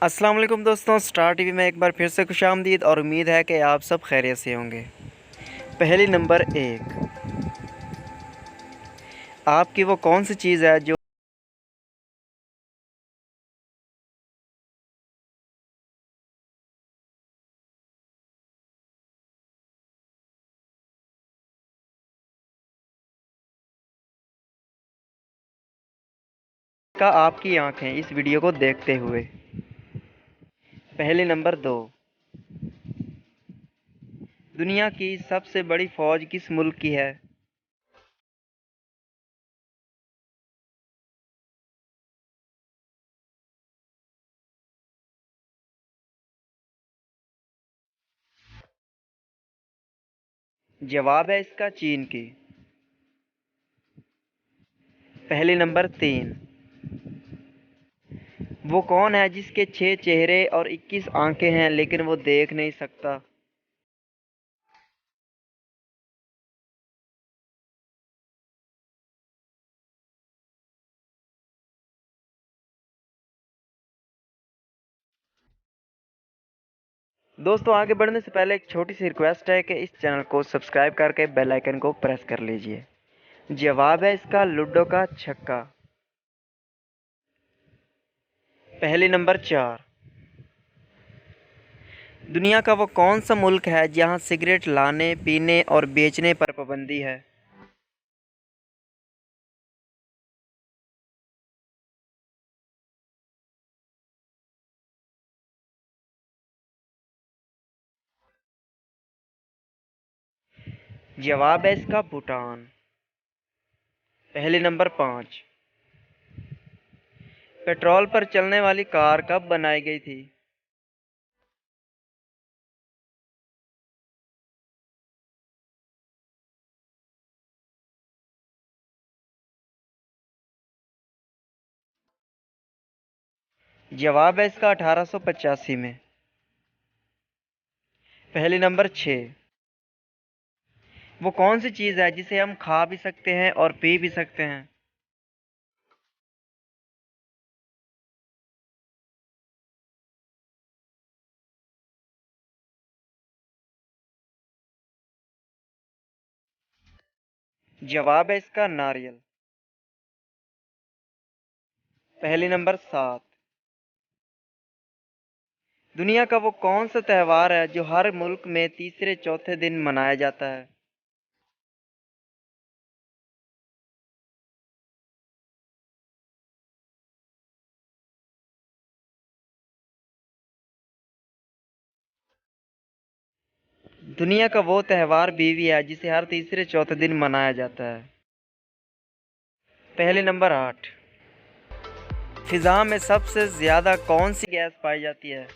अस्सलाम वालेकुम दोस्तों, स्टार टीवी में एक बार फिर से खुशामदीद और उम्मीद है कि आप सब खैरियत से होंगे। पहली नंबर 1, आपकी वो कौन सी चीज़ है जो का आपकी आँखें इस वीडियो को देखते हुए। पहली नंबर 2, दुनिया की सबसे बड़ी फ़ौज किस मुल्क की है? जवाब है इसका चीन की। पहली नंबर 3, वो कौन है जिसके 6 चेहरे और 21 आँखें हैं लेकिन वो देख नहीं सकता? दोस्तों, आगे बढ़ने से पहले एक छोटी सी रिक्वेस्ट है कि इस चैनल को सब्सक्राइब करके बेल आइकन को प्रेस कर लीजिए। जवाब है इसका लूडो का छक्का। पहली नंबर 4, दुनिया का वो कौन सा मुल्क है जहां सिगरेट लाने, पीने और बेचने पर पाबंदी है? जवाब है इसका भूटान। पहली नंबर 5, पेट्रोल पर चलने वाली कार कब बनाई गई थी? जवाब है इसका 1885 में। पहली नंबर 6, वो कौन सी चीज़ है जिसे हम खा भी सकते हैं और पी भी सकते हैं? जवाब है इसका नारियल। पहली नंबर 7, दुनिया का वो कौन सा त्यौहार है जो हर मुल्क में तीसरे चौथे दिन मनाया जाता है? दुनिया का वो त्यौहार भी है जिसे हर तीसरे चौथे दिन मनाया जाता है। पहले नंबर 8, फिज़ा में सबसे ज़्यादा कौन सी गैस पाई जाती है?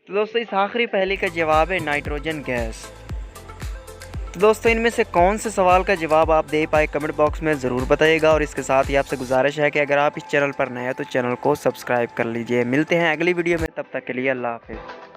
तो दोस्तों, इस आखिरी पहेली का जवाब है नाइट्रोजन गैस। तो दोस्तों, इनमें से कौन से सवाल का जवाब आप दे पाए कमेंट बॉक्स में ज़रूर बताइएगा, और इसके साथ ही आपसे गुजारिश है कि अगर आप इस चैनल पर नए हैं तो चैनल को सब्सक्राइब कर लीजिए। मिलते हैं अगली वीडियो में, तब तक के लिए अल्लाह हाफ़िज़।